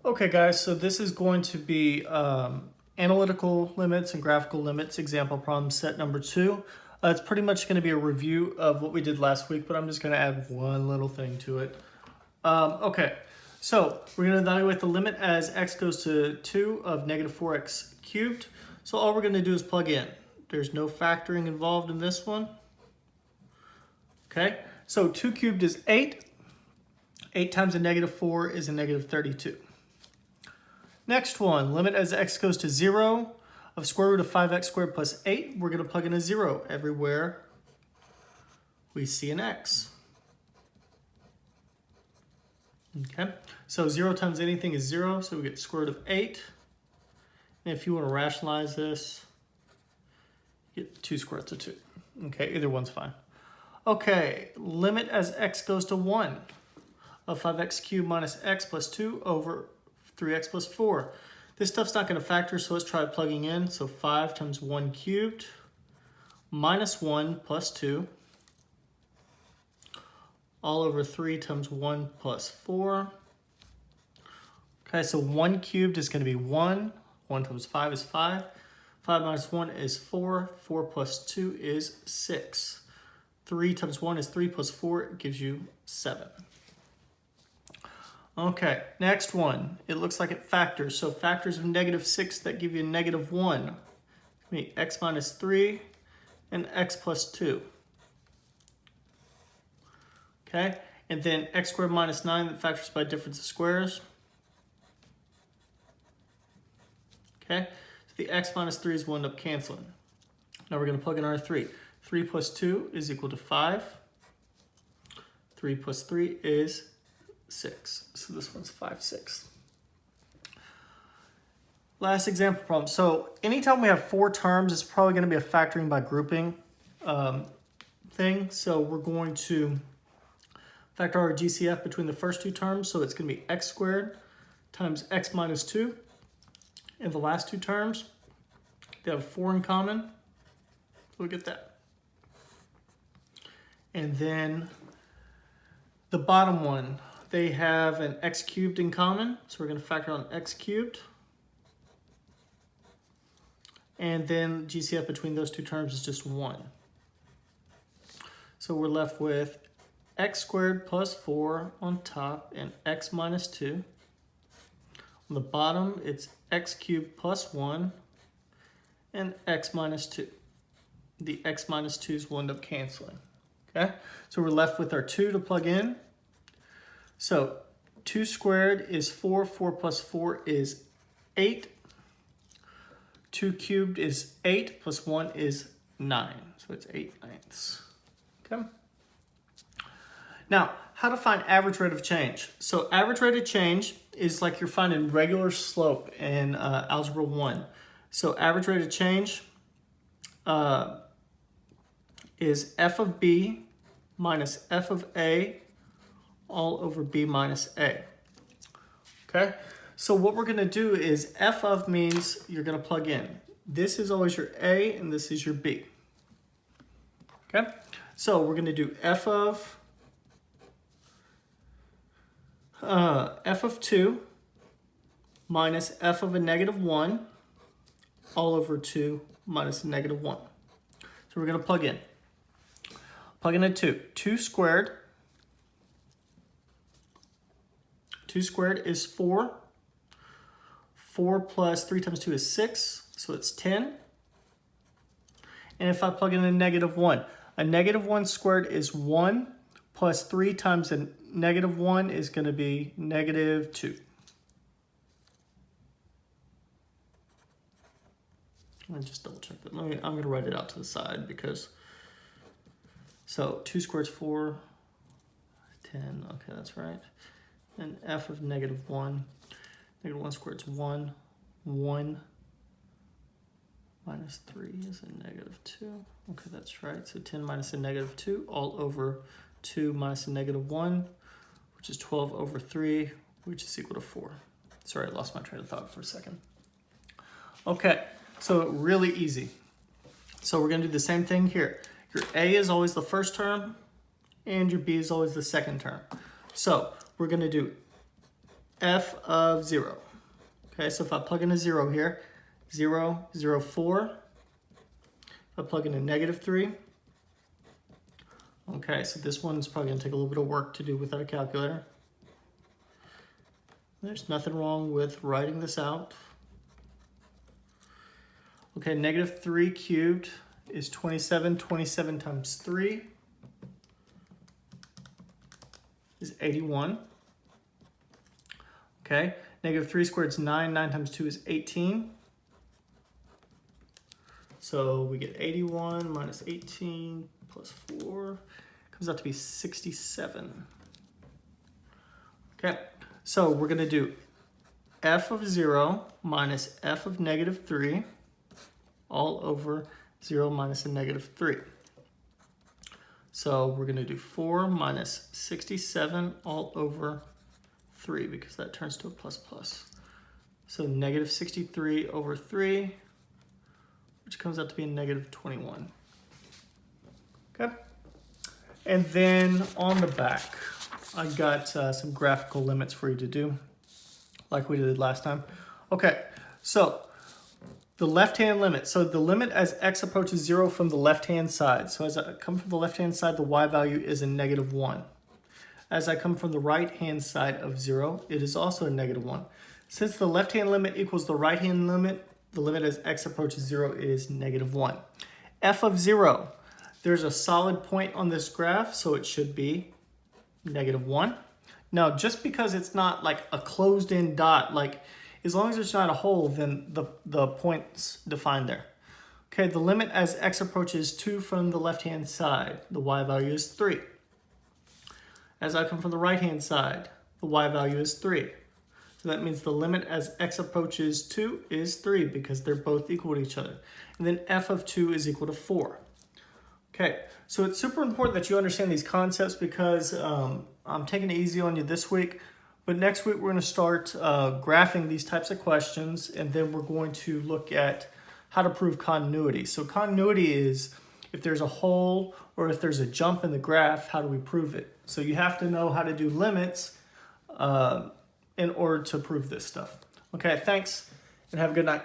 Okay guys, so this is going to be analytical limits and graphical limits example problem set number 2. It's pretty much going to be a review of what we did last week, but I'm just going to add one little thing to it. Okay, so we're going to evaluate the limit as x goes to 2 of negative 4x cubed. So all we're going to do is plug in. There's no factoring involved in this one. Okay, so 2 cubed is 8. 8 times a negative 4 is a negative 32. Next one, limit as x goes to 0 of square root of 5x squared plus 8. We're going to plug in a 0 everywhere we see an x. Okay, so 0 times anything is 0, so we get square root of 8. And if you want to rationalize this, you get 2 square roots of 2. Okay, either one's fine. Okay, limit as x goes to 1 of 5x cubed minus x plus 2 over 3x plus 4. This stuff's not going to factor, so let's try plugging in. So 5 times 1 cubed minus 1 plus 2 all over 3 times 1 plus 4. Okay, so 1 cubed is going to be 1. 1 times 5 is 5. 5 minus 1 is 4. 4 plus 2 is 6. 3 times 1 is 3 plus 4 gives you 7. Okay, next one. It looks like it factors. So factors of negative 6 that give you negative 1. Be x minus 3 and x plus 2. Okay, and then x squared minus 9 that factors by difference of squares. Okay, so the x minus 3's will end up canceling. Now we're going to plug in our 3. 3 plus 2 is equal to 5. 3 plus 3 is 6. So this one's 5/6. Last example problem. So anytime we have 4 terms, it's probably going to be a factoring by grouping thing. So we're going to factor our GCF between the first 2 terms. So it's going to be x squared times x minus 2. And the last 2 terms, they have 4 in common. So we get that. And then the bottom one, they have an x cubed in common, so we're going to factor on x cubed. And then GCF between those 2 terms is just 1. So we're left with x squared plus 4 on top and x minus 2. On the bottom, it's x cubed plus 1 and x minus 2. The x minus 2's will end up canceling. Okay, so we're left with our 2 to plug in. So 2 squared is 4, 4 plus 4 is 8. 2 cubed is 8 plus 1 is 9. So it's 8/9. Okay. Now, how to find average rate of change. So average rate of change is like you're finding regular slope in Algebra 1. So average rate of change is f of b minus f of a all over b minus a. Okay, so what we're going to do is f of means you're going to plug in. This is always your a and this is your b. Okay, so we're going to do f of 2 minus f of a negative 1 all over 2 minus a negative 1. So we're going to plug in. Plug in a 2. 2 squared. 2 squared is 4. 4 plus 3 times 2 is 6, so it's 10. And if I plug in a negative 1 squared is 1 plus 3 times a negative 1 is going to be negative 2. Let me just double check that. I'm going to write it out to the side because, so 2 squared is 4, 10, okay, that's right. And f of negative 1. Negative 1 squared is 1. 1 minus 3 is a negative 2. Okay, that's right. So 10 minus a negative 2 all over 2 minus a negative 1, which is 12 over 3, which is equal to 4. Sorry, I lost my train of thought for a second. Okay, so really easy. So we're going to do the same thing here. Your a is always the first term, and your b is always the second term. So we're going to do f of 0. Okay, so if I plug in a 0 here, 0, 0, 4. If I plug in a -3, okay, so this one's probably going to take a little bit of work to do without a calculator. There's nothing wrong with writing this out. Okay, -3 cubed is 27. 27 times 3 is 81. Okay, -3 squared is 9. 9 times 2 is 18. So we get 81 minus 18 plus 4. Comes out to be 67. Okay, so we're going to do f of 0 minus f of -3 all over 0 minus a -3. So we're going to do 4 minus 67 all over 3 because that turns to a plus plus. So -63 over 3, which comes out to be a -21. Okay. And then on the back, I got some graphical limits for you to do, like we did last time. Okay, so the left-hand limit. So the limit as x approaches 0 from the left-hand side. So as I come from the left-hand side, the y value is a -1. As I come from the right-hand side of 0, it is also a -1. Since the left-hand limit equals the right-hand limit, the limit as x approaches 0 is -1. F of 0, there's a solid point on this graph, so it should be -1. Now, just because it's not like a closed-in dot, like as long as there's not a hole, then the point's defined there. Okay, the limit as x approaches 2 from the left-hand side, the y value is 3. As I come from the right-hand side, the y value is 3. So that means the limit as x approaches 2 is 3 because they're both equal to each other. And then f of 2 is equal to 4. Okay, so it's super important that you understand these concepts because I'm taking it easy on you this week. But next week we're going to start graphing these types of questions, and then we're going to look at how to prove continuity. So continuity is if there's a hole or if there's a jump in the graph, how do we prove it? So you have to know how to do limits in order to prove this stuff. Okay, thanks, and have a good night.